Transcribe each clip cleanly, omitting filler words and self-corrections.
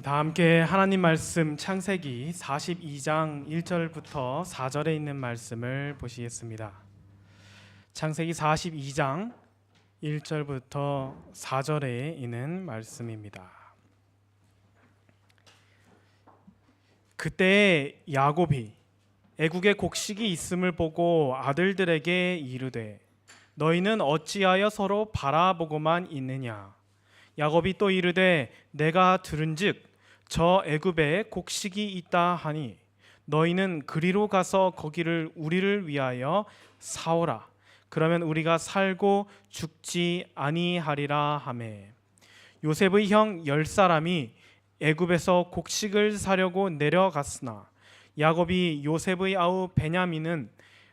다 함께 하나님 말씀 창세기 42장 1절부터 4절에 있는 말씀을 보시겠습니다. 창세기 42장 1절부터 4절에 있는 말씀입니다. 그때 야곱이 애국에 곡식이 있음을 보고 아들들에게 이르되 너희는 어찌하여 서로 바라보고만 있느냐. 야곱이 또 이르되 내가 들은즉 저 애굽에 곡식이 있다 하니 너희는 그리로 가서 거기를 우리를 위하여 사오라. 그러면 우리가 살고 죽지 아니하리라 하매 요셉의 형 10사람이 애굽에서 곡식을 사려고 내려갔으나 야곱이 요셉의 아우 베냐민은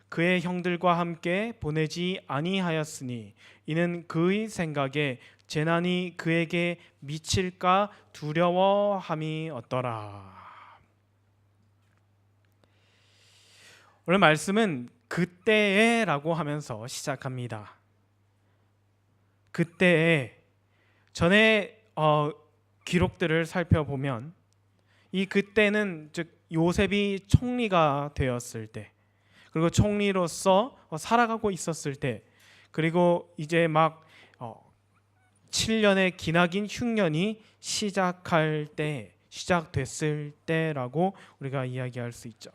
그의 형들과 함께 보내지 아니하였으니 이는 그의 생각에 재난이 그에게 미칠까 두려워함이 없더라. 오늘 말씀은 그때에라고 하면서 시작합니다. 그때에 전에 기록들을 살펴보면 이 그때는 즉 요셉이 총리가 되었을 때, 그리고 총리로서 살아가고 있었을 때, 그리고 이제 막 7년의 기나긴 흉년이 시작됐을 때라고 우리가 이야기할 수 있죠.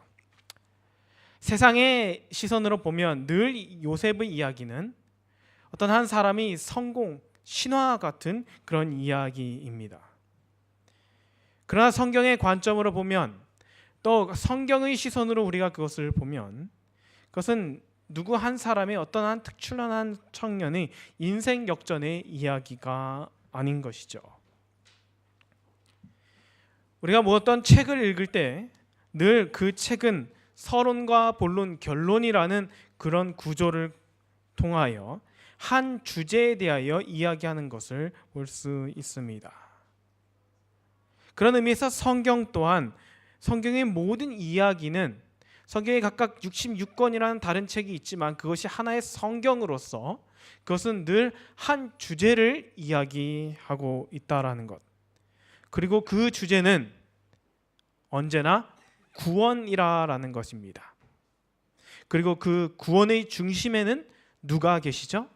세상의 시선으로 보면 늘 요셉의 이야기는 어떤 한 사람이 성공, 신화 같은 그런 이야기입니다. 그러나 성경의 관점으로 보면, 또 성경의 시선으로 우리가 그것을 보면, 그것은 누구 한 사람의 어떤 한 특출난 청년의 인생 역전의 이야기가 아닌 것이죠. 우리가 뭐 어떤 책을 읽을 때 늘 그 책은 서론과 본론, 결론이라는 그런 구조를 통하여 한 주제에 대하여 이야기하는 것을 볼 수 있습니다. 그런 의미에서 성경 또한, 성경의 모든 이야기는, 성경에 각각 66권이라는 다른 책이 있지만 그것이 하나의 성경으로서 그것은 늘 한 주제를 이야기하고 있다라는 것. 그리고 그 주제는 언제나 구원이라는 것입니다. 그리고 그 구원의 중심에는 누가 계시죠?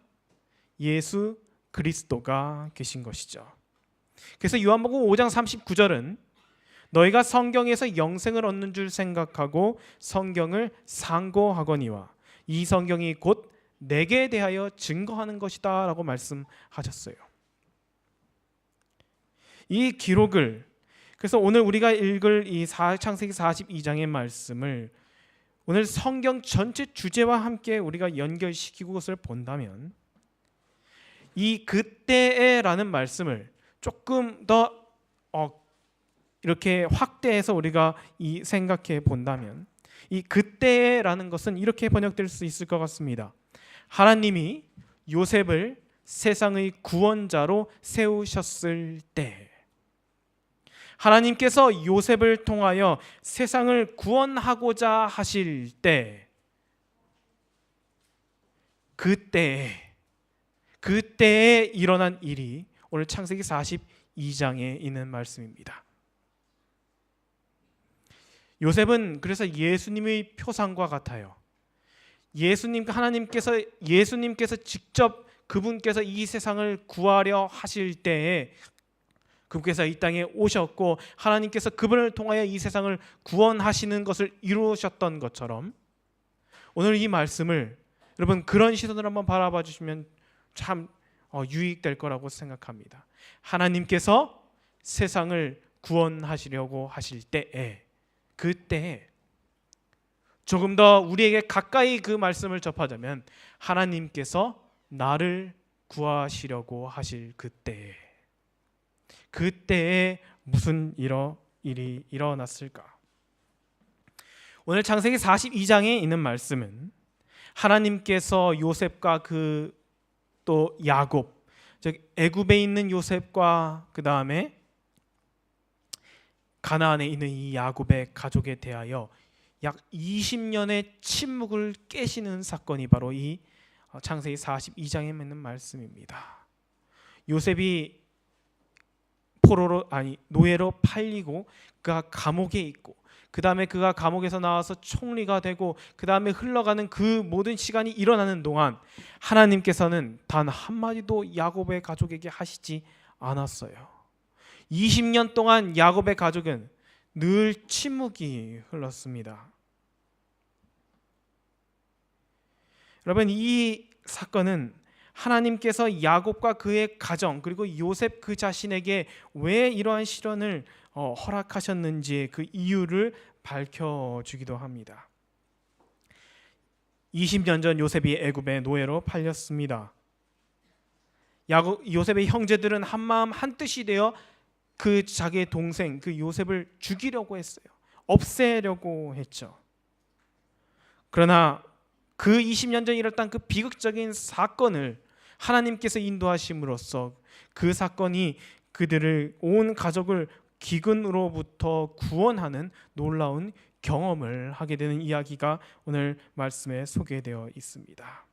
예수 그리스도가 계신 것이죠. 그래서 요한복음 5장 39절은 너희가 성경에서 영생을 얻는 줄 생각하고 성경을 상고하거니와 이 성경이 곧 내게 대하여 증거하는 것이다 라고 말씀하셨어요. 이 기록을, 그래서 오늘 우리가 읽을 이 창세기 42장의 말씀을 오늘 성경 전체 주제와 함께 우리가 연결시키고 그것을 본다면 이 그때에라는 말씀을 조금 더 이렇게 확대해서 우리가 생각해 본다면 이 그때라는 것은 이렇게 번역될 수 있을 것 같습니다. 하나님이 요셉을 세상의 구원자로 세우셨을 때, 하나님께서 요셉을 통하여 세상을 구원하고자 하실 때, 그때에 일어난 일이 오늘 창세기 42장에 있는 말씀입니다. 요셉은 그래서 예수님의 표상과 같아요. 예수님께서 직접 그분께서 이 세상을 구하려 하실 때에 그분께서 이 땅에 오셨고 하나님께서 그분을 통하여 이 세상을 구원하시는 것을 이루셨던 것처럼 오늘 이 말씀을 여러분 그런 시선으로 한번 바라봐 주시면 참 유익될 거라고 생각합니다. 하나님께서 세상을 구원하시려고 하실 때에, 그때에 조금 더 우리에게 가까이 그 말씀을 접하자면 하나님께서 나를 구하시려고 하실 그때에 무슨 일이 일어났을까? 오늘 창세기 42장에 있는 말씀은 하나님께서 요셉과 또 야곱, 즉 애굽에 있는 요셉과 그 다음에 가나안에 있는 이 야곱의 가족에 대하여 약 20년의 침묵을 깨시는 사건이 바로 이 창세기 42장에 있는 말씀입니다. 요셉이 노예로 팔리고 그가 감옥에 있고, 그 다음에 그가 감옥에서 나와서 총리가 되고, 그 다음에 흘러가는 그 모든 시간이 일어나는 동안 하나님께서는 단 한마디도 야곱의 가족에게 하시지 않았어요. 20년 동안 야곱의 가족은 늘 침묵이 흘렀습니다. 여러분, 이 사건은 하나님께서 야곱과 그의 가정, 그리고 요셉 그 자신에게 왜 이러한 시련을 허락하셨는지의 그 이유를 밝혀주기도 합니다. 20년 전 요셉이 애굽의 노예로 팔렸습니다. 요셉의 형제들은 한마음 한뜻이 되어 그 자기의 동생 그 요셉을 죽이려고 했어요. 없애려고 했죠. 그러나 그 20년 전 일어났던 그 비극적인 사건을 하나님께서 인도하심으로써 그 사건이 그들을, 온 가족을 기근으로부터 구원하는 놀라운 경험을 하게 되는 이야기가 오늘 말씀에 소개되어 있습니다.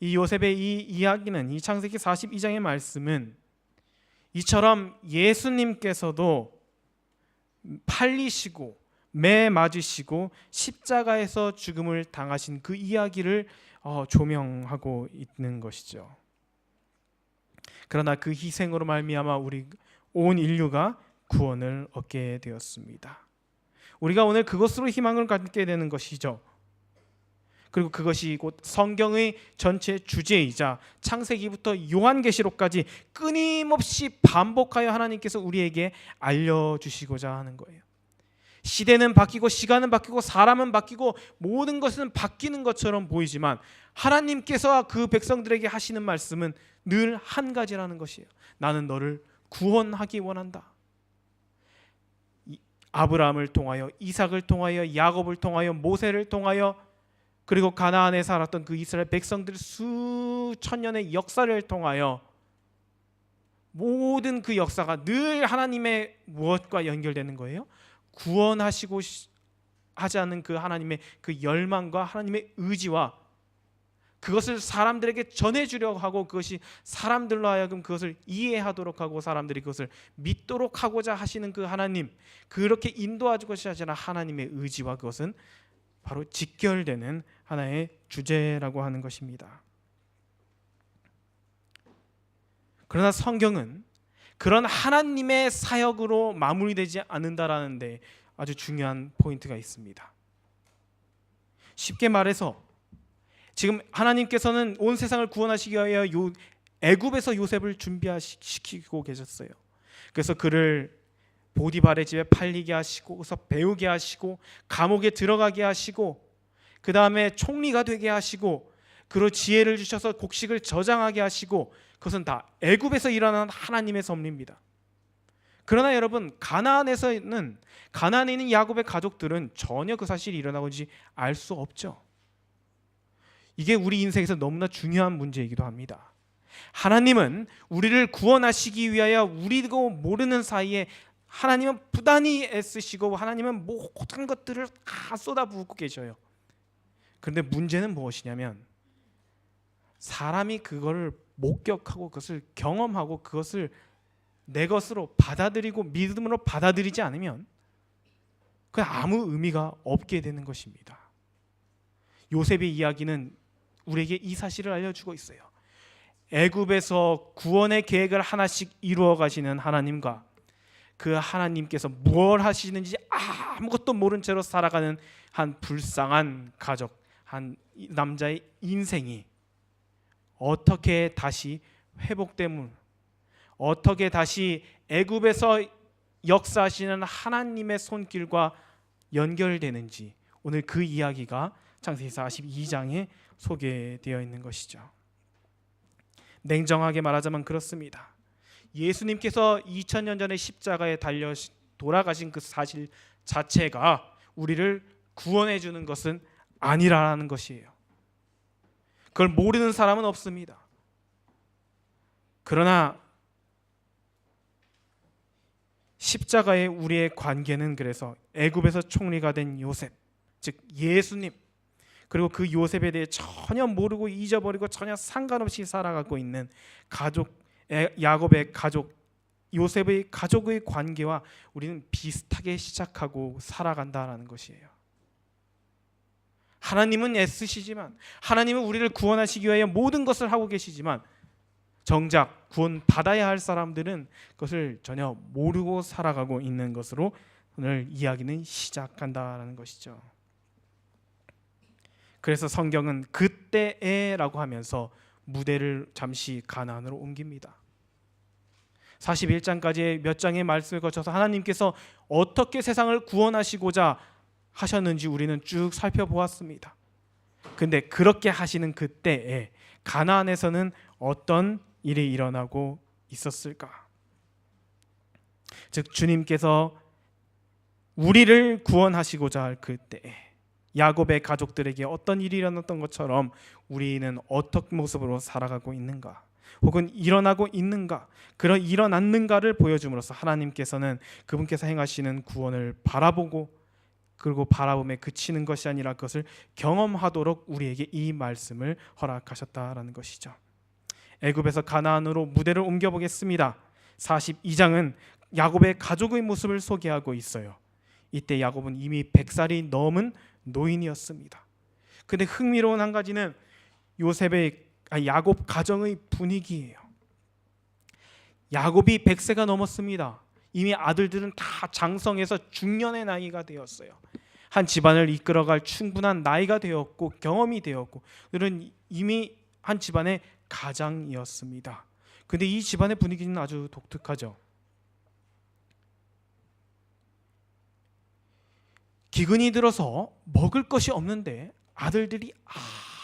이 요셉의 이 이야기는, 이 창세기 42장의 말씀은 이처럼 예수님께서도 팔리시고 매 맞으시고 십자가에서 죽음을 당하신 그 이야기를 조명하고 있는 것이죠. 그러나 그 희생으로 말미암아 우리 온 인류가 구원을 얻게 되었습니다. 우리가 오늘 그것으로 희망을 갖게 되는 것이죠. 그리고 그것이 곧 성경의 전체 주제이자 창세기부터 요한계시록까지 끊임없이 반복하여 하나님께서 우리에게 알려주시고자 하는 거예요. 시대는 바뀌고 시간은 바뀌고 사람은 바뀌고 모든 것은 바뀌는 것처럼 보이지만 하나님께서 그 백성들에게 하시는 말씀은 늘 한 가지라는 것이에요. 나는 너를 구원하기 원한다. 아브라함을 통하여, 이삭을 통하여, 야곱을 통하여, 모세를 통하여, 그리고 가나안에 살았던 그 이스라엘 백성들 수천 년의 역사를 통하여 모든 그 역사가 늘 하나님의 무엇과 연결되는 거예요? 구원하시고 하지 않는 그 하나님의 그 열망과 하나님의 의지와 그것을 사람들에게 전해주려고 하고, 그것이 사람들로 하여금 그것을 이해하도록 하고 사람들이 그것을 믿도록 하고자 하시는 그 하나님, 그렇게 인도하고자 하시는 하나님의 의지와 그것은 바로 직결되는 하나의 주제라고 하는 것입니다. 그러나 성경은 그런 하나님의 사역으로 마무리되지 않는다라는 데 아주 중요한 포인트가 있습니다. 쉽게 말해서 지금 하나님께서는 온 세상을 구원하시기 위하여 애굽에서 요셉을 준비시키고 계셨어요. 그래서 그를 보디발의 집에 팔리게 하시고, 그래서 배우게 하시고, 감옥에 들어가게 하시고, 그 다음에 총리가 되게 하시고, 그로 지혜를 주셔서 곡식을 저장하게 하시고, 그것은 다 애굽에서 일어난 하나님의 섭리입니다. 그러나 여러분, 가나안에 있는 야곱의 가족들은 전혀 그 사실이 일어나고지 알 수 없죠. 이게 우리 인생에서 너무나 중요한 문제이기도 합니다. 하나님은 우리를 구원하시기 위하여 우리도 모르는 사이에 하나님은 부단히 애쓰시고 하나님은 모든 것들을 다 쏟아부고 계셔요. 그런데 문제는 무엇이냐면 사람이 그걸 목격하고 그것을 경험하고 그것을 내 것으로 받아들이고 믿음으로 받아들이지 않으면 그 아무 의미가 없게 되는 것입니다. 요셉의 이야기는 우리에게 이 사실을 알려주고 있어요. 애굽에서 구원의 계획을 하나씩 이루어 가시는 하나님과 그 하나님께서 무엇 하시는지 아무것도 모른 채로 살아가는 한 불쌍한 가족, 한 남자의 인생이 어떻게 다시 회복됨을, 어떻게 다시 애굽에서 역사하시는 하나님의 손길과 연결되는지, 오늘 그 이야기가 창세기 42장에 소개되어 있는 것이죠. 냉정하게 말하자면 그렇습니다. 예수님께서 2000년 전에 십자가에 달려 돌아가신 그 사실 자체가 우리를 구원해 주는 것은 아니라는 것이에요. 그걸 모르는 사람은 없습니다. 그러나 십자가의 우리의 관계는, 그래서 애굽에서 총리가 된 요셉, 즉 예수님, 그리고 그 요셉에 대해 전혀 모르고 잊어버리고 전혀 상관없이 살아가고 있는 가족, 야곱의 가족 요셉의 가족의 관계와 우리는 비슷하게 시작하고 살아간다라는 것이에요. 하나님은 애쓰시지만, 하나님은 우리를 구원하시기 위하여 모든 것을 하고 계시지만, 정작 구원 받아야 할 사람들은 그것을 전혀 모르고 살아가고 있는 것으로 오늘 이야기는 시작한다라는 것이죠. 그래서 성경은 그때에라고 하면서 무대를 잠시 가나안으로 옮깁니다. 41장까지의 몇 장의 말씀을 거쳐서 하나님께서 어떻게 세상을 구원하시고자 하셨는지 우리는 쭉 살펴보았습니다. 근데 그렇게 하시는 그때에 가나안에서는 어떤 일이 일어나고 있었을까? 즉 주님께서 우리를 구원하시고자 할 그때에 야곱의 가족들에게 어떤 일이 일어났던 것처럼 우리는 어떤 모습으로 살아가고 있는가, 혹은 일어나고 있는가, 그런 일어났는가를 보여줌으로써 하나님께서는 그분께서 행하시는 구원을 바라보고, 그리고 바라봄에 그치는 것이 아니라 그것을 경험하도록 우리에게 이 말씀을 허락하셨다라는 것이죠. 애굽에서 가나안으로 무대를 옮겨보겠습니다. 42장은 야곱의 가족의 모습을 소개하고 있어요. 이때 야곱은 이미 100살이 넘은 노인이었습니다. 근데 흥미로운 한 가지는 야곱 가정의 분위기예요. 야곱이 100세가 넘었습니다. 이미 아들들은 다 장성해서 중년의 나이가 되었어요. 한 집안을 이끌어갈 충분한 나이가 되었고 경험이 되었고, 그들은 이미 한 집안의 가장이었습니다. 근데 이 집안의 분위기는 아주 독특하죠. 기근이 들어서 먹을 것이 없는데 아들들이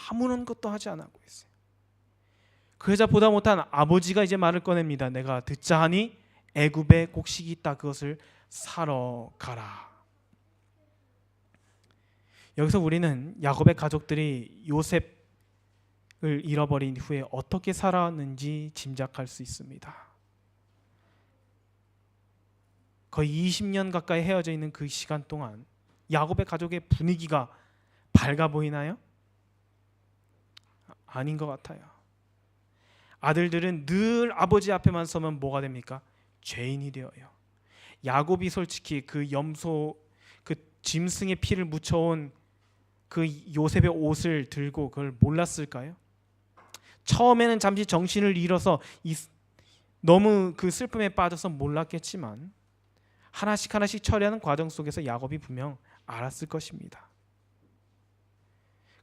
아무런 것도 하지 않고 있어요. 그러자 보다 못한 아버지가 이제 말을 꺼냅니다. 내가 듣자 하니 애굽에 곡식이 있다. 그것을 사러 가라. 여기서 우리는 야곱의 가족들이 요셉을 잃어버린 후에 어떻게 살았는지 짐작할 수 있습니다. 거의 20년 가까이 헤어져 있는 그 시간 동안 야곱의 가족의 분위기가 밝아 보이나요? 아닌 것 같아요. 아들들은 늘 아버지 앞에만 서면 뭐가 됩니까? 죄인이 되어요. 야곱이 솔직히 그 염소, 그 짐승의 피를 묻혀온 그 요셉의 옷을 들고 그걸 몰랐을까요? 처음에는 잠시 정신을 잃어서 너무 그 슬픔에 빠져서 몰랐겠지만 하나씩 하나씩 처리하는 과정 속에서 야곱이 분명 알았을 것입니다.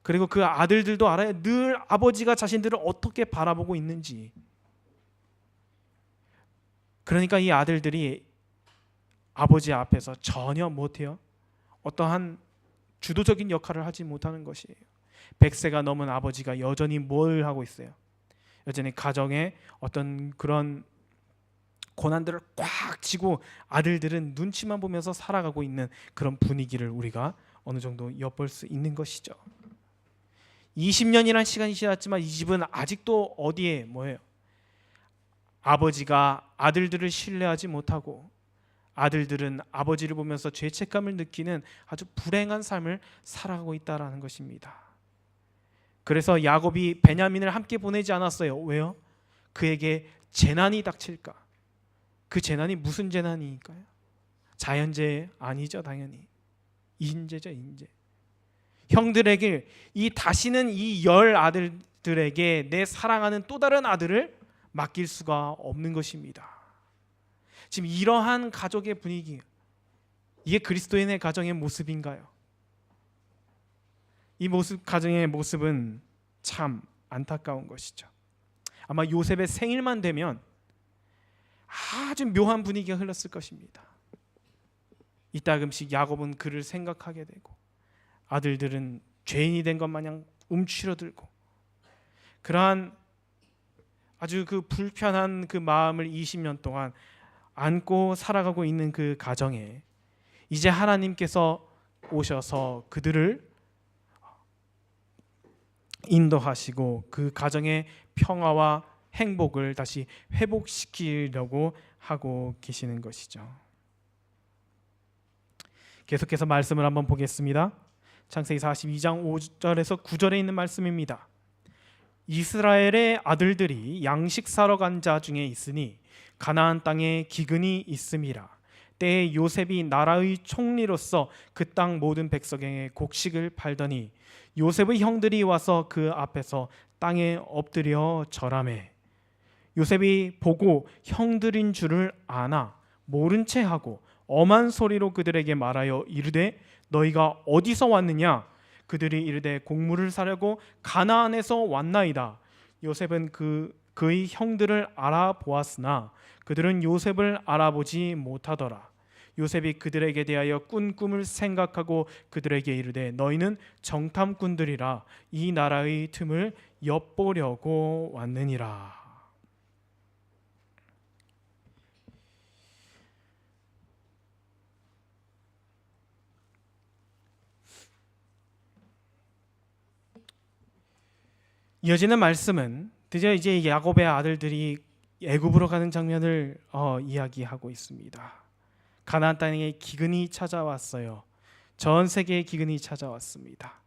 그리고 그 아들들도 알아요. 늘 아버지가 자신들을 어떻게 바라보고 있는지. 그러니까 이 아들들이 아버지 앞에서 전혀 못해요. 어떠한 주도적인 역할을 하지 못하는 것이에요. 100세가 넘은 아버지가 여전히 뭘 하고 있어요? 여전히 가정에 어떤 그런 고난들을 꽉 쥐고 아들들은 눈치만 보면서 살아가고 있는 그런 분위기를 우리가 어느 정도 엿볼 수 있는 것이죠. 20년이라는 시간이 지났지만 이 집은 아직도 어디에 뭐예요? 아버지가 아들들을 신뢰하지 못하고 아들들은 아버지를 보면서 죄책감을 느끼는 아주 불행한 삶을 살아가고 있다라는 것입니다. 그래서 야곱이 베냐민을 함께 보내지 않았어요. 왜요? 그에게 재난이 닥칠까? 그 재난이 무슨 재난이니까요? 자연재해 아니죠, 당연히. 인재죠, 인재. 형들에게 다시는 이 10 아들들에게 내 사랑하는 또 다른 아들을 맡길 수가 없는 것입니다. 지금 이러한 가족의 분위기, 이게 그리스도인의 가정의 모습인가요? 이 모습, 가정의 모습은 참 안타까운 것이죠. 아마 요셉의 생일만 되면 아주 묘한 분위기가 흘렀을 것입니다. 이따금씩 야곱은 그를 생각하게 되고 아들들은 죄인이 된 것 마냥 움츠러들고 그러한 아주 그 불편한 그 마음을 20년 동안 안고 살아가고 있는 그 가정에 이제 하나님께서 오셔서 그들을 인도하시고 그 가정의 평화와 행복을 다시 회복시키려고 하고 계시는 것이죠. 계속해서 말씀을 한번 보겠습니다. 창세기 42장 5절에서 9절에 있는 말씀입니다. 이스라엘의 아들들이 양식 사러 간 자 중에 있으니 가나안 땅에 기근이 있음이라. 때에 요셉이 나라의 총리로서 그 땅 모든 백성에게 곡식을 팔더니 요셉의 형들이 와서 그 앞에서 땅에 엎드려 절하매 요셉이 보고 형들인 줄을 아나 모른 채 하고 엄한 소리로 그들에게 말하여 이르되 너희가 어디서 왔느냐? 그들이 이르되 곡물을 사려고 가나안에서 왔나이다. 요셉은 그의 형들을 알아보았으나 그들은 요셉을 알아보지 못하더라. 요셉이 그들에게 대하여 꾼 꿈을 생각하고 그들에게 이르되 너희는 정탐꾼들이라 이 나라의 틈을 엿보려고 왔느니라. 이어지는 말씀은 드디어 이제 야곱의 아들들이 애굽으로 가는 장면을 이야기하고 있습니다. 가나안 땅에 기근이 찾아왔어요. 전 세계에 기근이 찾아왔습니다.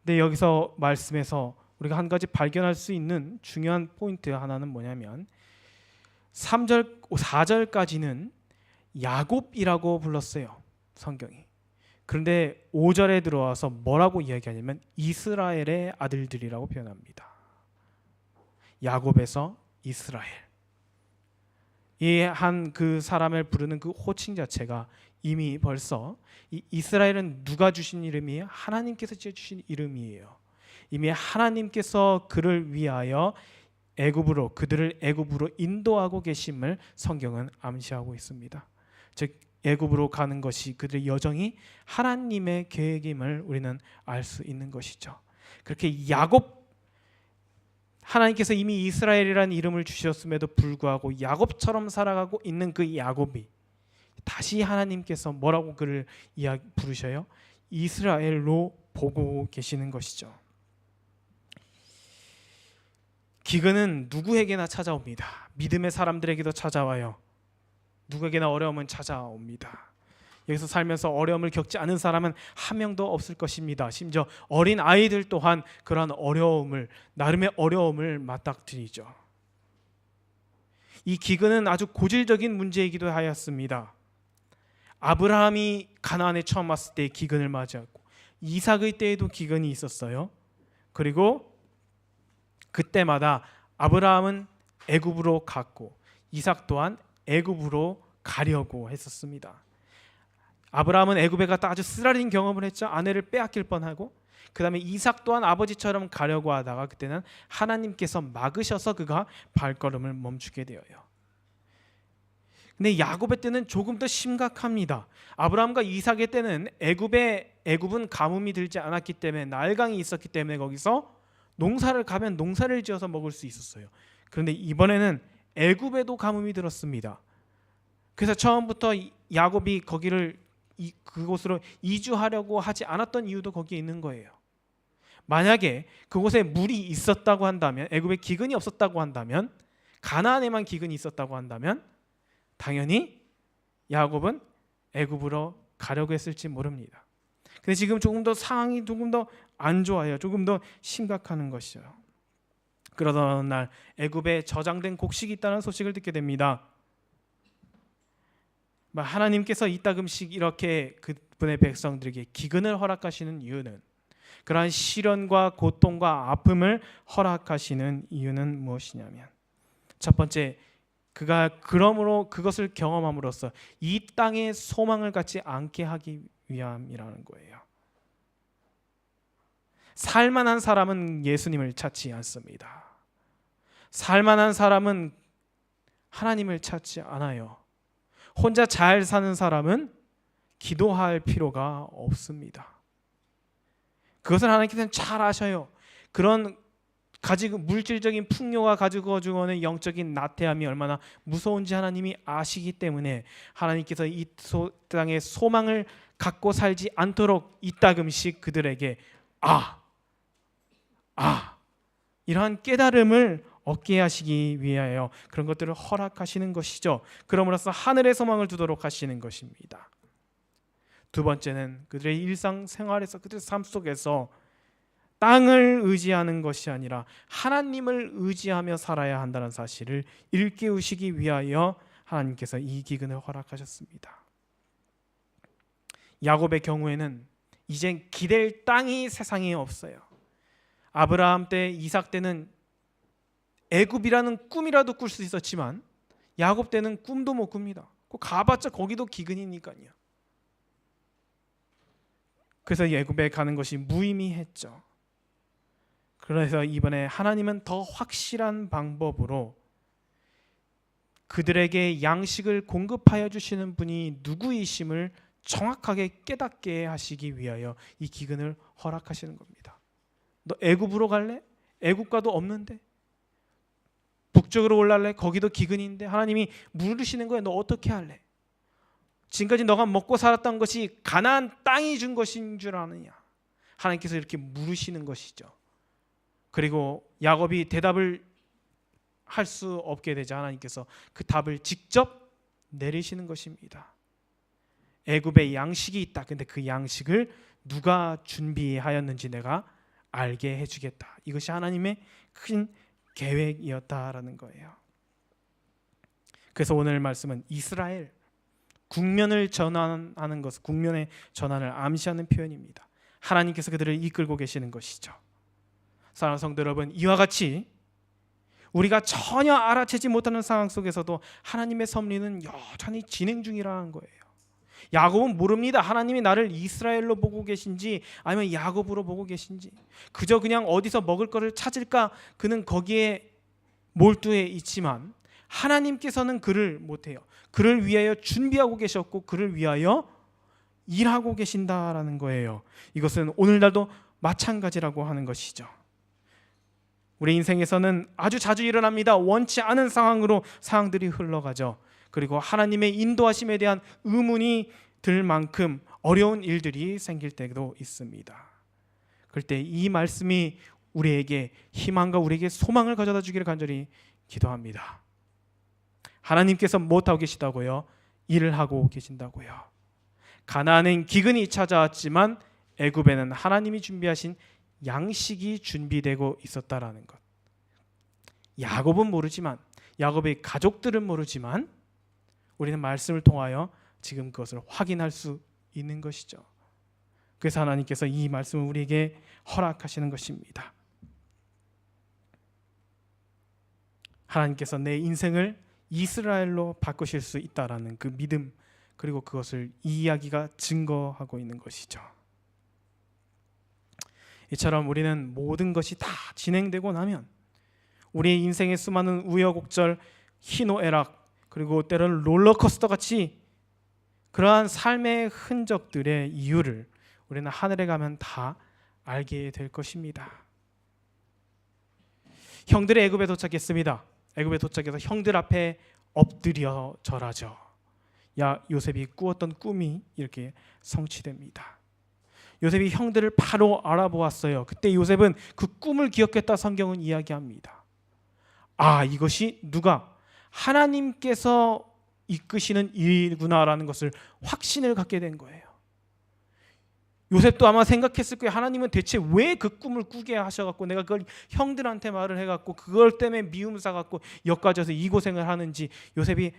근데 여기서 말씀에서 우리가 한 가지 발견할 수 있는 중요한 포인트 하나는 뭐냐면 3절, 4절까지는 야곱이라고 불렀어요. 성경이. 그런데 5절에 들어와서 뭐라고 이야기하냐면 이스라엘의 아들들이라고 표현합니다. 야곱에서 이스라엘. 이 한 그 사람을 부르는 그 호칭 자체가 이미 벌써 이 이스라엘은 누가 주신 이름이에요? 하나님께서 지어주신 이름이에요. 이미 하나님께서 그를 위하여 그들을 애굽으로 인도하고 계심을 성경은 암시하고 있습니다. 즉 애굽으로 가는 것이 그들의 여정이 하나님의 계획임을 우리는 알 수 있는 것이죠. 그렇게 야곱, 하나님께서 이미 이스라엘이라는 이름을 주셨음에도 불구하고 야곱처럼 살아가고 있는 그 야곱이 다시 하나님께서 뭐라고 그를 부르셔요? 이스라엘로 보고 계시는 것이죠. 기근은 누구에게나 찾아옵니다. 믿음의 사람들에게도 찾아와요. 누구에게나 어려움은 찾아옵니다. 여기서 살면서 어려움을 겪지 않은 사람은 한 명도 없을 것입니다. 심지어 어린 아이들 또한 그러한 나름의 어려움을 맞닥뜨리죠. 이 기근은 아주 고질적인 문제이기도 하였습니다. 아브라함이 가나안에 처음 왔을 때 기근을 맞이했고 이삭의 때에도 기근이 있었어요. 그리고 그때마다 아브라함은 애굽으로 갔고 이삭 또한 애굽으로 가려고 했었습니다. 아브라함은 애굽에 갔다 아주 쓰라린 경험을 했죠. 아내를 빼앗길 뻔하고 그 다음에 이삭 또한 아버지처럼 가려고 하다가 그때는 하나님께서 막으셔서 그가 발걸음을 멈추게 되어요. 근데 야곱의 때는 조금 더 심각합니다. 아브라함과 이삭의 때는 애굽은 가뭄이 들지 않았기 때문에 나일강이 있었기 때문에 거기서 농사를 가면 농사를 지어서 먹을 수 있었어요. 그런데 이번에는 애굽에도 가뭄이 들었습니다. 그래서 처음부터 야곱이 그곳으로 이주하려고 하지 않았던 이유도 거기에 있는 거예요. 만약에 그곳에 물이 있었다고 한다면, 애굽에 기근이 없었다고 한다면, 가나안에만 기근이 있었다고 한다면 당연히 야곱은 애굽으로 가려고 했을지 모릅니다. 근데 지금 상황이 조금 더 안 좋아요. 조금 더 심각한 것이죠. 그러던 어느 날 애굽에 저장된 곡식이 있다는 소식을 듣게 됩니다. 하나님께서 이따금씩 이렇게 그분의 백성들에게 기근을 허락하시는 이유는, 그러한 시련과 고통과 아픔을 허락하시는 이유는 무엇이냐면, 첫 번째, 그러므로 그것을 경험함으로써 이 땅에 소망을 갖지 않게 하기 위함이라는 거예요. 살만한 사람은 예수님을 찾지 않습니다. 살만한 사람은 하나님을 찾지 않아요. 혼자 잘 사는 사람은 기도할 필요가 없습니다. 그것을 하나님께서는 잘 아셔요. 그런 물질적인 풍요가 가지고 주는 영적인 나태함이 얼마나 무서운지 하나님이 아시기 때문에 하나님께서 이 땅에 소망을 갖고 살지 않도록 이따금씩 그들에게 이러한 깨달음을 얻게 하시기 위하여 그런 것들을 허락하시는 것이죠. 그럼으로써 하늘의 소망을 두도록 하시는 것입니다. 두 번째는 그들의 일상생활에서, 그들의 삶 속에서 땅을 의지하는 것이 아니라 하나님을 의지하며 살아야 한다는 사실을 일깨우시기 위하여 하나님께서 이 기근을 허락하셨습니다. 야곱의 경우에는 이젠 기댈 땅이 세상에 없어요. 아브라함 때, 이삭 때는 애굽이라는 꿈이라도 꿀 수 있었지만 야곱 때는 꿈도 못 꿉니다. 가봤자 거기도 기근이니까요. 그래서 애굽에 가는 것이 무의미했죠. 그래서 이번에 하나님은 더 확실한 방법으로 그들에게 양식을 공급하여 주시는 분이 누구이심을 정확하게 깨닫게 하시기 위하여 이 기근을 허락하시는 겁니다. 너 애굽으로 갈래? 애굽과도 없는데. 북쪽으로 올랄래? 거기도 기근인데. 하나님이 물으시는 거야. 너 어떻게 할래? 지금까지 너가 먹고 살았던 것이 가나안 땅이 준 것인 줄 아느냐? 하나님께서 이렇게 물으시는 것이죠. 그리고 야곱이 대답을 할 수 없게 되자 하나님께서 그 답을 직접 내리시는 것입니다. 애굽에 양식이 있다. 근데 그 양식을 누가 준비하였는지 내가 알게 해주겠다. 이것이 하나님의 큰 계획이었다라는 거예요. 그래서 오늘 말씀은 이스라엘 국면을 전환하는 것, 국면의 전환을 암시하는 표현입니다. 하나님께서 그들을 이끌고 계시는 것이죠. 사랑하는 성도 여러분, 이와 같이 우리가 전혀 알아채지 못하는 상황 속에서도 하나님의 섭리는 여전히 진행 중이라는 거예요. 야곱은 모릅니다. 하나님이 나를 이스라엘로 보고 계신지 아니면 야곱으로 보고 계신지. 그저 그냥 어디서 먹을 거를 찾을까 그는 거기에 몰두해 있지만 하나님께서는 그를 못해요. 그를 위하여 준비하고 계셨고 그를 위하여 일하고 계신다라는 거예요. 이것은 오늘날도 마찬가지라고 하는 것이죠. 우리 인생에서는 아주 자주 일어납니다. 원치 않은 상황으로 상황들이 흘러가죠. 그리고 하나님의 인도하심에 대한 의문이 들 만큼 어려운 일들이 생길 때도 있습니다. 그럴 때 이 말씀이 우리에게 희망과 우리에게 소망을 가져다 주기를 간절히 기도합니다. 하나님께서 못하고 계시다고요? 일을 하고 계신다고요. 가나안엔 기근이 찾아왔지만 애굽에는 하나님이 준비하신 양식이 준비되고 있었다라는 것. 야곱은 모르지만, 야곱의 가족들은 모르지만 우리는 말씀을 통하여 지금 그것을 확인할 수 있는 것이죠. 그래서 하나님께서 이 말씀을 우리에게 허락하시는 것입니다. 하나님께서 내 인생을 이스라엘로 바꾸실 수 있다라는 그 믿음, 그리고 그것을 이 이야기가 증거하고 있는 것이죠. 이처럼 우리는 모든 것이 다 진행되고 나면 우리의 인생의 수많은 우여곡절, 희노애락, 그리고 때로는 롤러코스터 같이 그러한 삶의 흔적들의 이유를 우리는 하늘에 가면 다 알게 될 것입니다. 형들이 애굽에 도착했습니다. 애굽에 도착해서 형들 앞에 엎드려 절하죠. 요셉이 꾸었던 꿈이 이렇게 성취됩니다. 요셉이 형들을 바로 알아보았어요. 그때 요셉은 그 꿈을 기억했다 성경은 이야기합니다. 이것이 누가 하나님께서 이끄시는 일이구나라는 것을 확신을 갖게 된 거예요. 요셉도 아마 생각했을 거예요. 하나님은 대체 왜 그 꿈을 꾸게 하셔갖고 내가 그걸 형들한테 말을 해갖고 그걸 때문에 미움 사갖고 여기까지 이 고생을 하는지 요셉이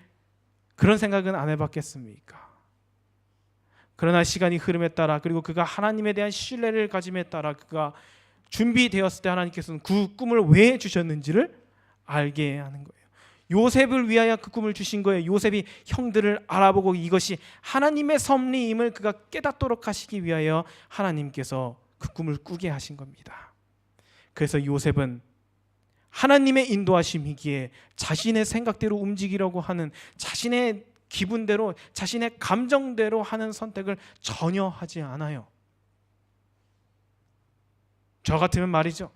그런 생각은 안 해봤겠습니까? 그러나 시간이 흐름에 따라 그리고 그가 하나님에 대한 신뢰를 가짐에 따라 그가 준비되었을 때 하나님께서는 그 꿈을 왜 주셨는지를 알게 하는 거예요. 요셉을 위하여 그 꿈을 주신 거예요. 요셉이 형들을 알아보고 이것이 하나님의 섭리임을 그가 깨닫도록 하시기 위하여 하나님께서 그 꿈을 꾸게 하신 겁니다. 그래서 요셉은 하나님의 인도하심이기에 자신의 생각대로 움직이려고 하는, 자신의 기분대로, 자신의 감정대로 하는 선택을 전혀 하지 않아요. 저 같으면 말이죠.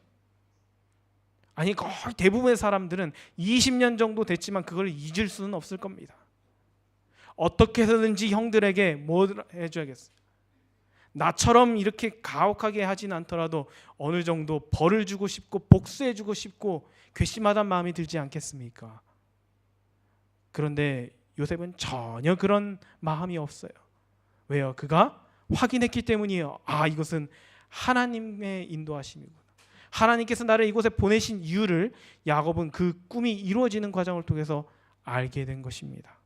아니 거의 대부분의 사람들은 20년 정도 됐지만 그걸 잊을 수는 없을 겁니다. 어떻게 해서든지 형들에게 뭐 해줘야겠어요. 나처럼 이렇게 가혹하게 하진 않더라도 어느 정도 벌을 주고 싶고 복수해주고 싶고 괘씸하다는 마음이 들지 않겠습니까? 그런데 요셉은 전혀 그런 마음이 없어요. 왜요? 그가 확인했기 때문이에요. 이것은 하나님의 인도하심이구나. 하나님께서 나를 이곳에 보내신 이유를 야곱은 그 꿈이 이루어지는 과정을 통해서 알게 된 것입니다.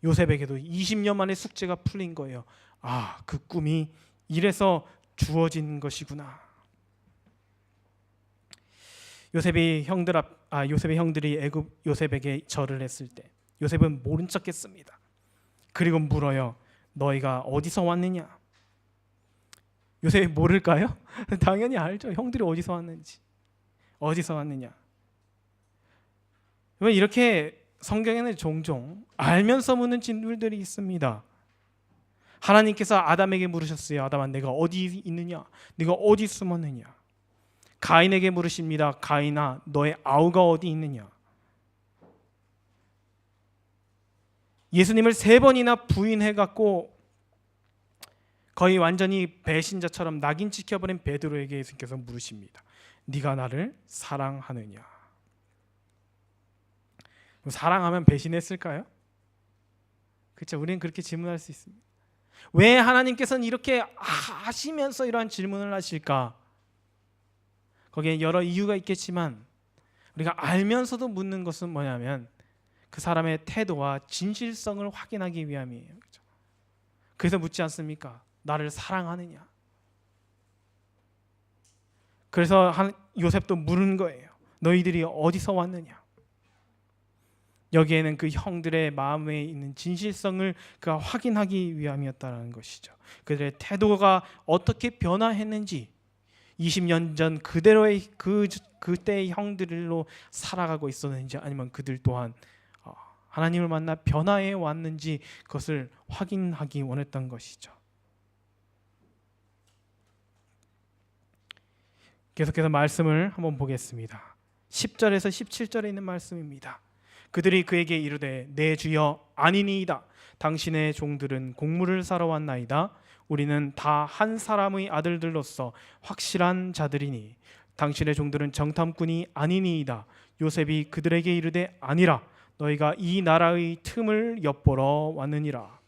요셉에게도 20년 만에 숙제가 풀린 거예요. 아, 그 꿈이 이래서 주어진 것이구나. 요셉의 형들이 애굽 요셉에게 절을 했을 때 요셉은 모른 척했습니다. 그리고 물어요. 너희가 어디서 왔느냐? 요셉이 모를까요? 당연히 알죠. 형들이 어디서 왔는지. 어디서 왔느냐? 이렇게 성경에는 종종 알면서 묻는 질문들이 있습니다. 하나님께서 아담에게 물으셨어요. 아담아, 내가 어디 있느냐? 네가 어디 숨었느냐? 가인에게 물으십니다. 가인아, 너의 아우가 어디 있느냐? 예수님을 3번이나 부인해갖고 거의 완전히 배신자처럼 낙인 찍혀버린 베드로에게 예수님께서 물으십니다. 네가 나를 사랑하느냐? 사랑하면 배신했을까요? 그렇죠. 우리는 그렇게 질문할 수 있습니다. 왜 하나님께서는 이렇게 하시면서 이러한 질문을 하실까? 거기에 여러 이유가 있겠지만 우리가 알면서도 묻는 것은 뭐냐면 그 사람의 태도와 진실성을 확인하기 위함이에요. 그렇죠? 그래서 묻지 않습니까? 나를 사랑하느냐? 그래서 요셉도 물은 거예요. 너희들이 어디서 왔느냐? 여기에는 그 형들의 마음에 있는 진실성을 그가 확인하기 위함이었다는 것이죠. 그들의 태도가 어떻게 변화했는지 20년 전 그대로의 그때의 형들로 살아가고 있었는지 아니면 그들 또한 하나님을 만나 변화해 왔는지 그것을 확인하기 원했던 것이죠. 계속해서 말씀을 한번 보겠습니다. 10절에서 17절에 있는 말씀입니다. 그들이 그에게 이르되 내 주여 아니니이다. 당신의 종들은 곡물을 사러 왔나이다. 우리는 다 한 사람의 아들들로서 확실한 자들이니 당신의 종들은 정탐꾼이 아니니이다. 요셉이 그들에게 이르되 아니라 너희가 이 나라의 틈을 엿보러 왔느니라.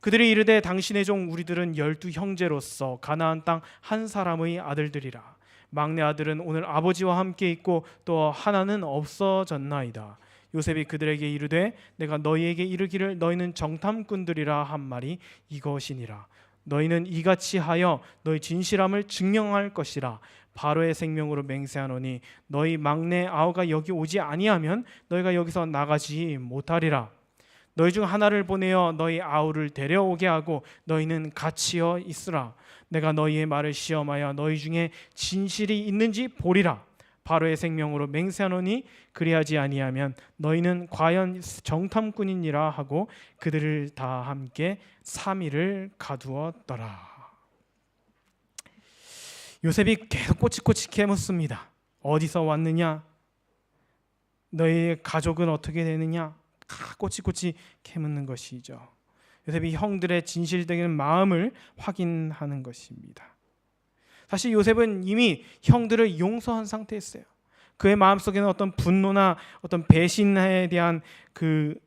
그들이 이르되 당신의 종 우리들은 12 형제로서 가나안 땅 한 사람의 아들들이라. 막내 아들은 오늘 아버지와 함께 있고 또 하나는 없어졌나이다. 요셉이 그들에게 이르되 내가 너희에게 이르기를 너희는 정탐꾼들이라 한 말이 이것이니라. 너희는 이같이 하여 너희 진실함을 증명할 것이라. 바로의 생명으로 맹세하노니 너희 막내 아우가 여기 오지 아니하면 너희가 여기서 나가지 못하리라. 너희 중 하나를 보내어 너희 아우를 데려오게 하고 너희는 갇히어 있으라. 내가 너희의 말을 시험하여 너희 중에 진실이 있는지 보리라. 바로의 생명으로 맹세하노니 그리하지 아니하면 너희는 과연 정탐꾼이니라 하고 그들을 다 함께 3일을 가두었더라. 요셉이 계속 꼬치꼬치 캐묻습니다. 어디서 왔느냐? 너희의 가족은 어떻게 되느냐? 꼬치꼬치 캐묻는 것이죠. 요셉이 형들의 진실되는 마음을 확인하는 것입니다. 사실 요셉은 이미 형들을 용서한 상태였어요. 그의 마음속에는 어떤 분노나 어떤 배신에 대한 그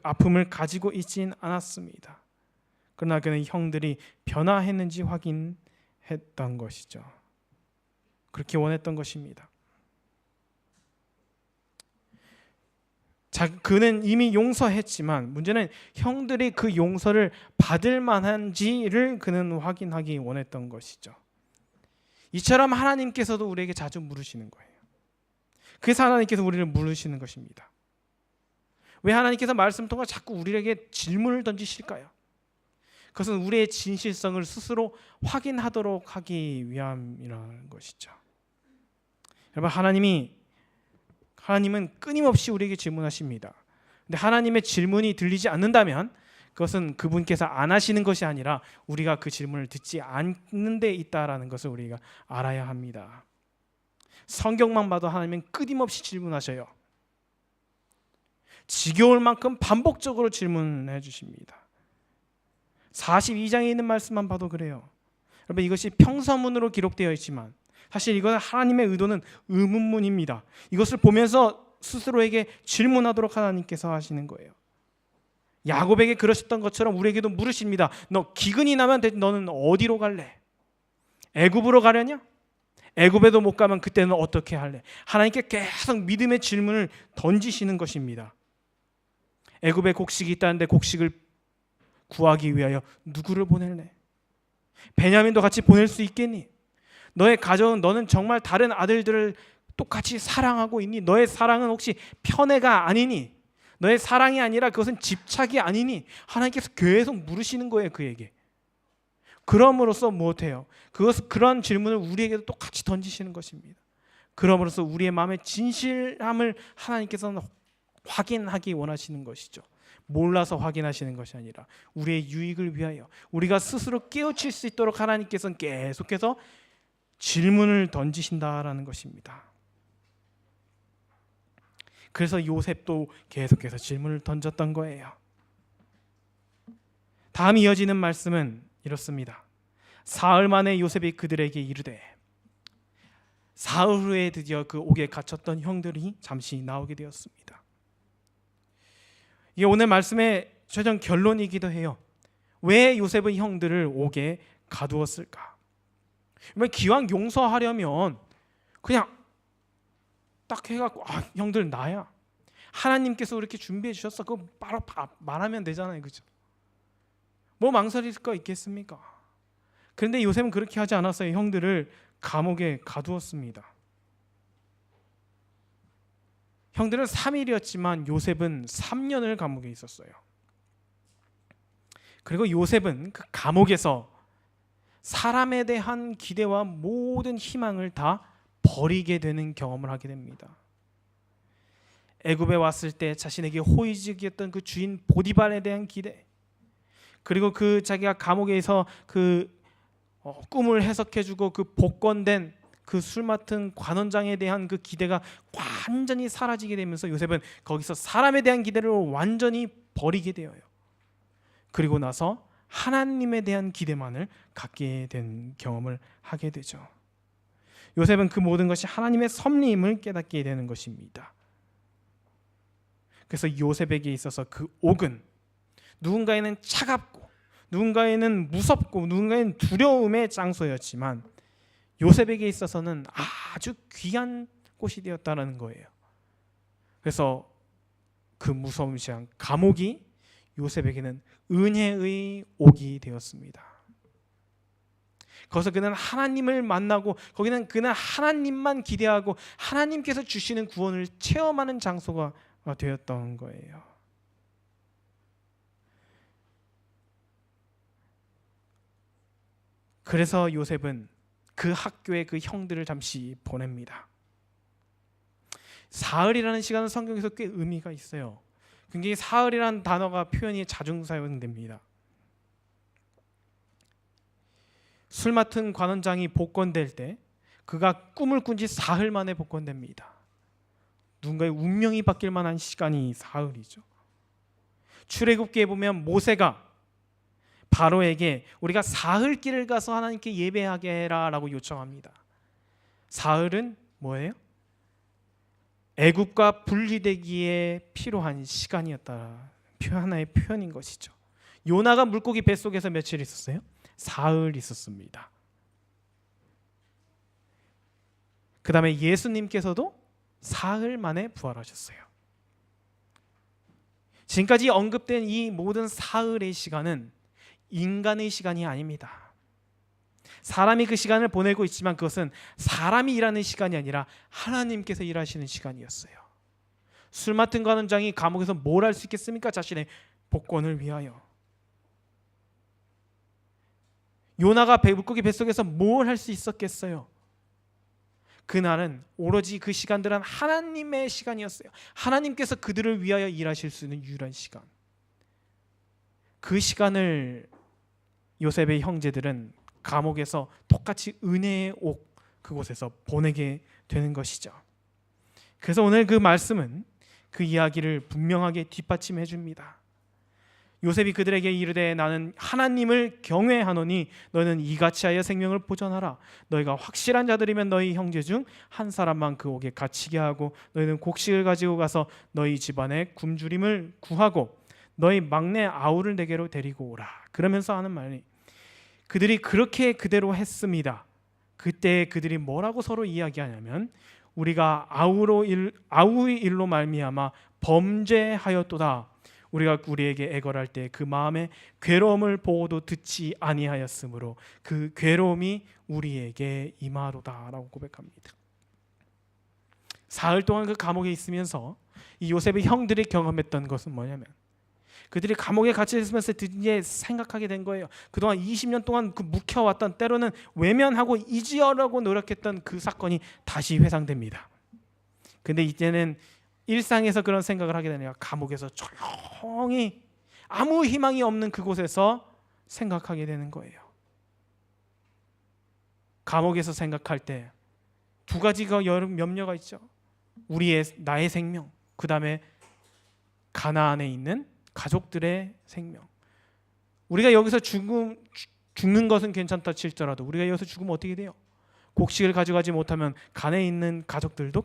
아픔을 가지고 있진 않았습니다. 그러나 그는 형들이 변화했는지 확인했던 것이죠. 그렇게 원했던 것입니다. 그는 이미 용서했지만 문제는 형들이 그 용서를 받을 만한지를 그는 확인하기 원했던 것이죠. 이처럼 하나님께서도 우리에게 자주 물으시는 거예요. 그래서 하나님께서 우리를 물으시는 것입니다. 왜 하나님께서 말씀 통해 자꾸 우리에게 질문을 던지실까요? 그것은 우리의 진실성을 스스로 확인하도록 하기 위함이라는 것이죠. 여러분, 하나님은 끊임없이 우리에게 질문하십니다. 근데 하나님의 질문이 들리지 않는다면 그것은 그분께서 안 하시는 것이 아니라 우리가 그 질문을 듣지 않는 데 있다라는 것을 우리가 알아야 합니다. 성경만 봐도 하나님은 끊임없이 질문하셔요. 지겨울 만큼 반복적으로 질문해 주십니다. 42장에 있는 말씀만 봐도 그래요. 여러분, 이것이 평서문으로 기록되어 있지만 사실 이것은 하나님의 의도는 의문문입니다. 이것을 보면서 스스로에게 질문하도록 하나님께서 하시는 거예요. 야곱에게 그러셨던 것처럼 우리에게도 물으십니다. 너 기근이 나면 너는 어디로 갈래? 애굽으로 가려냐? 애굽에도 못 가면 그때는 어떻게 할래? 하나님께 계속 믿음의 질문을 던지시는 것입니다. 애굽에 곡식이 있다는데 곡식을 구하기 위하여 누구를 보낼래? 베냐민도 같이 보낼 수 있겠니? 너의 가정은 너는 정말 다른 아들들을 똑같이 사랑하고 있니? 너의 사랑은 혹시 편애가 아니니? 너의 사랑이 아니라 그것은 집착이 아니니? 하나님께서 계속 물으시는 거예요, 그에게. 그럼으로써 무엇해요? 그런 질문을 우리에게도 똑같이 던지시는 것입니다. 그럼으로써 우리의 마음의 진실함을 하나님께서는 확인하기 원하시는 것이죠. 몰라서 확인하시는 것이 아니라 우리의 유익을 위하여 우리가 스스로 깨우칠 수 있도록 하나님께서는 계속해서 질문을 던지신다라는 것입니다. 그래서 요셉도 계속해서 질문을 던졌던 거예요. 다음 이어지는 말씀은 이렇습니다. 사흘 만에 요셉이 그들에게 이르되, 사흘 후에 드디어 그 옥에 갇혔던 형들이 잠시 나오게 되었습니다. 이게 오늘 말씀의 최종 결론이기도 해요. 왜 요셉은 형들을 옥에 가두었을까? 기왕 용서하려면 그냥 딱 해갖고 형들 나야, 하나님께서 이렇게 준비해 주셨어, 그거 바로 말하면 되잖아요, 그죠? 뭐 망설일 거 있겠습니까? 그런데 요셉은 그렇게 하지 않았어요. 형들을 감옥에 가두었습니다. 형들은 3일이었지만 요셉은 3년을 감옥에 있었어요. 그리고 요셉은 그 감옥에서 사람에 대한 기대와 모든 희망을 다 버리게 되는 경험을 하게 됩니다. 애굽에 왔을 때 자신에게 호의적이었던 그 주인 보디발에 대한 기대, 그리고 그 자기가 감옥에서 그 꿈을 해석해주고 그 복권된 그 술 맡은 관원장에 대한 그 기대가 완전히 사라지게 되면서 요셉은 거기서 사람에 대한 기대를 완전히 버리게 되어요. 그리고 나서 하나님에 대한 기대만을 갖게 된 경험을 하게 되죠. 요셉은 그 모든 것이 하나님의 섭리임을 깨닫게 되는 것입니다. 그래서 요셉에게 있어서 그 옥은 누군가에는 차갑고 누군가에는 무섭고 누군가에는 두려움의 장소였지만 요셉에게 있어서는 아주 귀한 곳이 되었다는 거예요. 그래서 그 무서운 감옥이 요셉에게는 은혜의 옥이 되었습니다. 거기서 그는 하나님을 만나고 거기는 그는 하나님만 기대하고 하나님께서 주시는 구원을 체험하는 장소가 되었던 거예요. 그래서 요셉은 그 학교에 그 형들을 잠시 보냅니다. 사흘이라는 시간은 성경에서 꽤 의미가 있어요. 굉장히 사흘이라는 단어가 표현이 자주 사용됩니다. 술 맡은 관원장이 복권될 때 그가 꿈을 꾼 지 사흘 만에 복권됩니다. 누군가의 운명이 바뀔 만한 시간이 사흘이죠. 출애굽기에 보면 모세가 바로에게 우리가 사흘 길을 가서 하나님께 예배하게 해라라고 요청합니다. 사흘은 뭐예요? 애굽과 분리되기에 필요한 시간이었다. 하나의 표현인 것이죠. 요나가 물고기 뱃속에서 며칠 있었어요? 사흘 있었습니다. 그 다음에 예수님께서도 사흘 만에 부활하셨어요. 지금까지 언급된 이 모든 사흘의 시간은 인간의 시간이 아닙니다. 사람이 그 시간을 보내고 있지만 그것은 사람이 일하는 시간이 아니라 하나님께서 일하시는 시간이었어요. 술 맡은 관원장이 감옥에서 뭘 할 수 있겠습니까? 자신의 복권을 위하여. 요나가 물고기 뱃속에서 뭘 할 수 있었겠어요? 그날은 오로지 그 시간들은 하나님의 시간이었어요. 하나님께서 그들을 위하여 일하실 수 있는 유일한 시간. 그 시간을 요셉의 형제들은 감옥에서 똑같이 은혜의 옥 그곳에서 보내게 되는 것이죠. 그래서 오늘 그 말씀은 그 이야기를 분명하게 뒷받침해 줍니다. 요셉이 그들에게 이르되 나는 하나님을 경외하노니 너는 이같이 하여 생명을 보존하라. 너희가 확실한 자들이면 너희 형제 중 한 사람만 그 옥에 갇히게 하고 너희는 곡식을 가지고 가서 너희 집안에 굶주림을 구하고 너희 막내 아우를 내게로 데리고 오라. 그러면서 하는 말이, 그들이 그렇게 그대로 했습니다. 그때 그들이 뭐라고 서로 이야기하냐면, 우리가 아우의 일로 말미암아 범죄하였도다. 우리가 우리에게 애걸할 때 그 마음의 괴로움을 보고도 듣지 아니하였으므로 그 괴로움이 우리에게 임하도다라고 고백합니다. 사흘 동안 그 감옥에 있으면서 이 요셉의 형들이 경험했던 것은 뭐냐면, 그들이 감옥에 갇혀 있으면서 드디어 생각하게 된 거예요. 그동안 20년 동안 그 묵혀왔던, 때로는 외면하고 잊으려고 노력했던 그 사건이 다시 회상됩니다. 근데 이제는 일상에서 그런 생각을 하게 되네요. 감옥에서 조용히 아무 희망이 없는 그곳에서 생각하게 되는 거예요. 감옥에서 생각할 때 두 가지가 염려가 있죠. 나의 생명, 그 다음에 가나안에 있는 가족들의 생명. 우리가 여기서 죽는 것은 괜찮다 칠지라도 우리가 여기서 죽으면 어떻게 돼요? 곡식을 가져가지 못하면 가나안에 있는 가족들도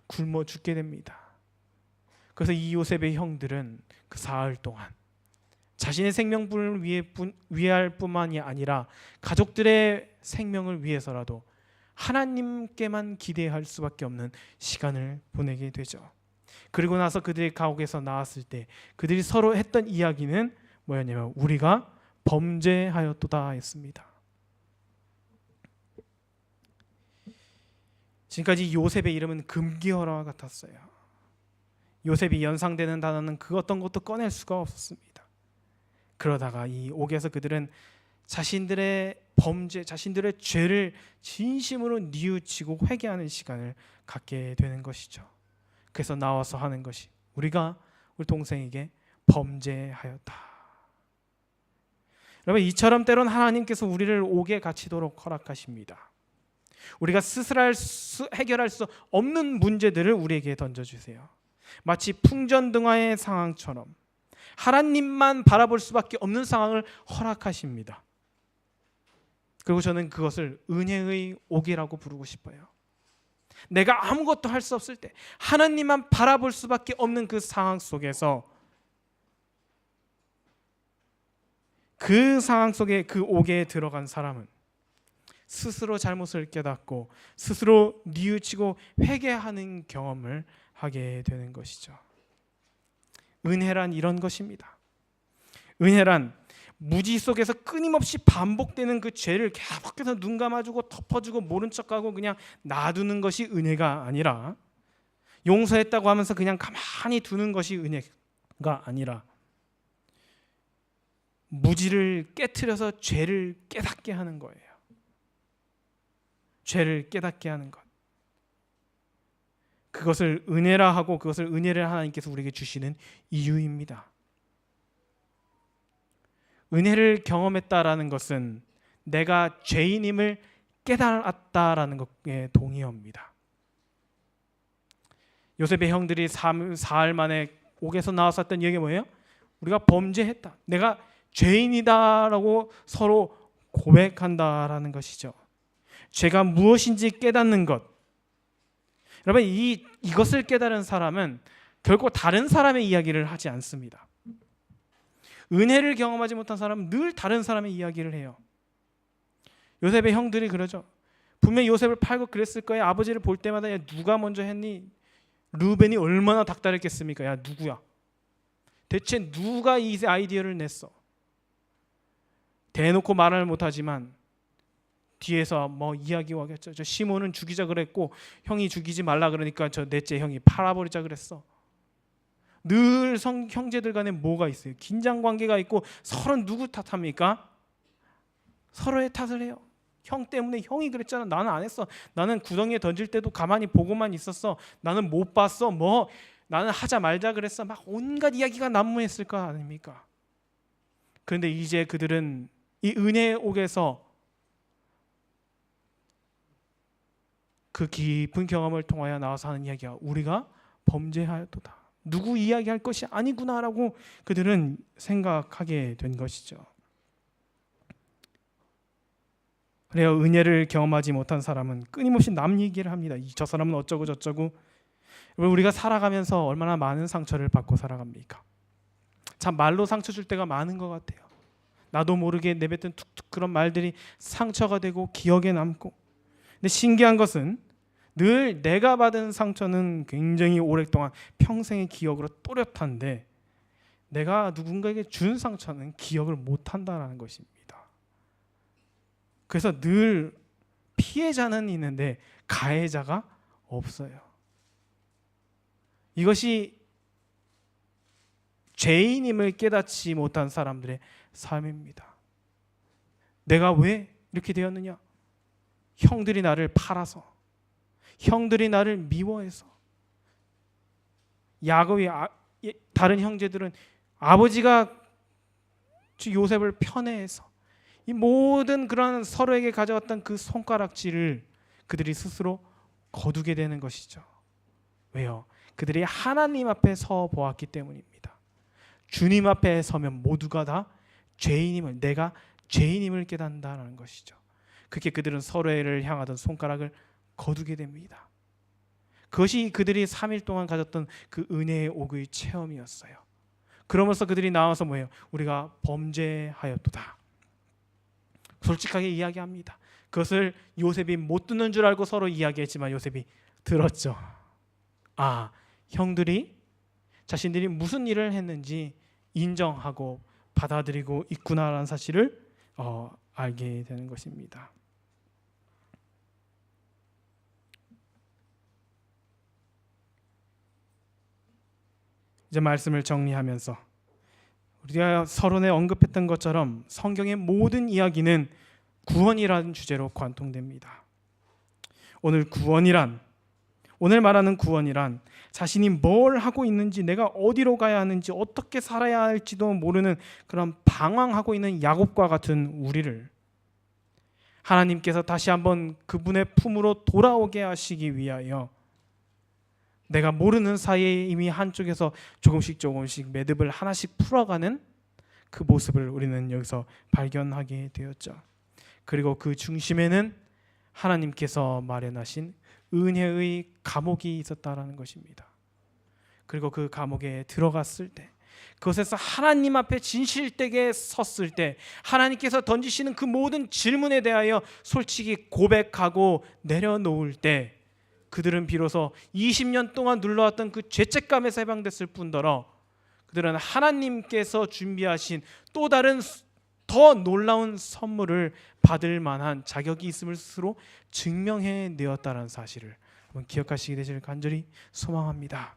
굶어 죽게 됩니다. 그래서 이 요셉의 형들은 그 사흘 동안 자신의 생명을 위할 뿐만이 아니라 가족들의 생명을 위해서라도 하나님께만 기대할 수밖에 없는 시간을 보내게 되죠. 그리고 나서 그들이 감옥에서 나왔을 때 그들이 서로 했던 이야기는 뭐였냐면, 우리가 범죄하였도다 했습니다. 지금까지 요셉의 이름은 금기어라와 같았어요. 요셉이 연상되는 단어는 그 어떤 것도 꺼낼 수가 없었습니다. 그러다가 이 옥에서 그들은 자신들의 범죄, 자신들의 죄를 진심으로 뉘우치고 회개하는 시간을 갖게 되는 것이죠. 그래서 나와서 하는 것이, 우리가 우리 동생에게 범죄하였다. 여러분, 이처럼 때론 하나님께서 우리를 옥에 갇히도록 허락하십니다. 우리가 스스로 해결할 수 없는 문제들을 우리에게 던져주세요. 마치 풍전등화의 상황처럼 하나님만 바라볼 수밖에 없는 상황을 허락하십니다. 그리고 저는 그것을 은혜의 옥이라고 부르고 싶어요. 내가 아무것도 할 수 없을 때 하나님만 바라볼 수밖에 없는 그 상황 속에서, 그 상황 속에 그 옥에 들어간 사람은 스스로 잘못을 깨닫고 스스로 뉘우치고 회개하는 경험을 하게 되는 것이죠. 은혜란 이런 것입니다. 은혜란 무지 속에서 끊임없이 반복되는 그 죄를 계속해서 눈 감아주고 덮어주고 모른 척하고 그냥 놔두는 것이 은혜가 아니라, 용서했다고 하면서 그냥 가만히 두는 것이 은혜가 아니라, 무지를 깨트려서 죄를 깨닫게 하는 거예요. 죄를 깨닫게 하는 것. 그것을 은혜라 하고, 그것을 은혜를 하나님께서 우리에게 주시는 이유입니다. 은혜를 경험했다라는 것은 내가 죄인임을 깨달았다라는 것에 동의합니다. 요셉의 형들이 사흘 만에 옥에서 나와서 했던 얘기가 뭐예요? 우리가 범죄했다, 내가 죄인이다라고 서로 고백한다라는 것이죠. 죄가 무엇인지 깨닫는 것. 여러분, 이것을 깨달은 사람은 결코 다른 사람의 이야기를 하지 않습니다. 은혜를 경험하지 못한 사람은 늘 다른 사람의 이야기를 해요. 요셉의 형들이 그러죠. 분명히 요셉을 팔고 그랬을 거예요. 아버지를 볼 때마다, 야, 누가 먼저 했니? 루벤이 얼마나 닥달했겠습니까? 야, 누구야? 대체 누가 이 아이디어를 냈어? 대놓고 말을 못하지만 뒤에서 뭐 이야기하겠죠. 하겠죠. 저 시몬은 죽이자 그랬고 형이 죽이지 말라 그러니까 저 넷째 형이 팔아버리자 그랬어. 늘 형제들 간에 뭐가 있어요? 긴장 관계가 있고 서로 누구 탓합니까? 서로의 탓을 해요. 형 때문에 형이 그랬잖아. 나는 안 했어. 나는 구덩이에 던질 때도 가만히 보고만 있었어. 나는 못 봤어. 뭐 나는 하자 말자 그랬어. 막 온갖 이야기가 난무했을 거 아닙니까? 그런데 이제 그들은 이 은혜의 옥에서 그 깊은 경험을 통하여 나와서 하는 이야기가, 우리가 범죄하였도다, 누구 이야기할 것이 아니구나라고 그들은 생각하게 된 것이죠. 그래요. 은혜를 경험하지 못한 사람은 끊임없이 남 얘기를 합니다. 저 사람은 어쩌고 저쩌고. 우리가 살아가면서 얼마나 많은 상처를 받고 살아갑니까? 참 말로 상처 줄 때가 많은 것 같아요. 나도 모르게 내뱉은 툭툭 그런 말들이 상처가 되고 기억에 남고. 근데 신기한 것은 늘 내가 받은 상처는 굉장히 오랫동안 평생의 기억으로 또렷한데 내가 누군가에게 준 상처는 기억을 못한다는 것입니다. 그래서 늘 피해자는 있는데 가해자가 없어요. 이것이 죄인임을 깨닫지 못한 사람들의 삶입니다. 내가 왜 이렇게 되었느냐? 형들이 나를 팔아서, 형들이 나를 미워해서, 야곱이 다른 형제들은 아버지가 요셉을 편애해서, 이 모든 그런 서로에게 가져왔던 그 손가락질을 그들이 스스로 거두게 되는 것이죠. 왜요? 그들이 하나님 앞에 서 보았기 때문입니다. 주님 앞에 서면 모두가 다 죄인임을, 내가 죄인임을 깨닫는다는 것이죠. 그렇게 그들은 서로를 향하던 손가락을 거두게 됩니다. 그것이 그들이 3일 동안 가졌던 그 은혜의 옥의 체험이었어요. 그러면서 그들이 나와서 뭐예요? 우리가 범죄하였도다. 솔직하게 이야기합니다. 그것을 요셉이 못 듣는 줄 알고 서로 이야기했지만 요셉이 들었죠. 아, 형들이 자신들이 무슨 일을 했는지 인정하고 받아들이고 있구나라는 사실을 알게 되는 것입니다. 이제 말씀을 정리하면서 우리가 서론에 언급했던 것처럼 성경의 모든 이야기는 구원이라는 주제로 관통됩니다. 오늘 말하는 구원이란 자신이 뭘 하고 있는지, 내가 어디로 가야 하는지, 어떻게 살아야 할지도 모르는 그런 방황하고 있는 야곱과 같은 우리를 하나님께서 다시 한번 그분의 품으로 돌아오게 하시기 위하여 내가 모르는 사이에 이미 한쪽에서 조금씩 매듭을 하나씩 풀어가는 그 모습을 우리는 여기서 발견하게 되었죠. 그리고 그 중심에는 하나님께서 마련하신 은혜의 감옥이 있었다라는 것입니다. 그리고 그 감옥에 들어갔을 때, 그것에서 하나님 앞에 진실되게 섰을 때 하나님께서 던지시는 그 모든 질문에 대하여 솔직히 고백하고 내려놓을 때 그들은 비로소 20년 동안 눌러왔던 그 죄책감에서 해방됐을 뿐더러 그들은 하나님께서 준비하신 또 다른 더 놀라운 선물을 받을 만한 자격이 있음을 스스로 증명해내었다는 사실을 한번 기억하시게 되시길 간절히 소망합니다.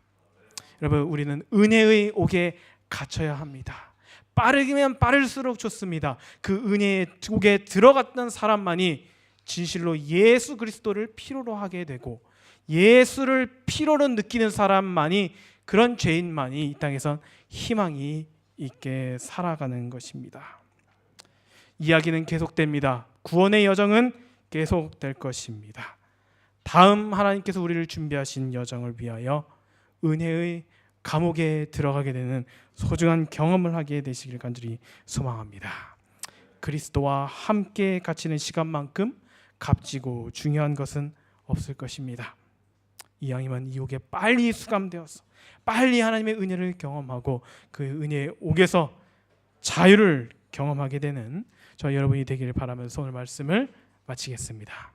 여러분, 우리는 은혜의 옥에 갇혀야 합니다. 빠르면 빠를수록 좋습니다. 그 은혜의 옥에 들어갔던 사람만이 진실로 예수 그리스도를 필요로 하게 되고, 예수를 필요로 느끼는 사람만이, 그런 죄인만이 이 땅에선 희망이 있게 살아가는 것입니다. 이야기는 계속됩니다. 구원의 여정은 계속될 것입니다. 다음 하나님께서 우리를 준비하신 여정을 위하여 은혜의 감옥에 들어가게 되는 소중한 경험을 하게 되시길 간절히 소망합니다. 그리스도와 함께 갇히는 시간만큼 값지고 중요한 것은 없을 것입니다. 이왕이면 이 옥에 빨리 수감되어서 빨리 하나님의 은혜를 경험하고 그 은혜의 옥에서 자유를 경험하게 되는 저 여러분이 되기를 바라면서 오늘 말씀을 마치겠습니다.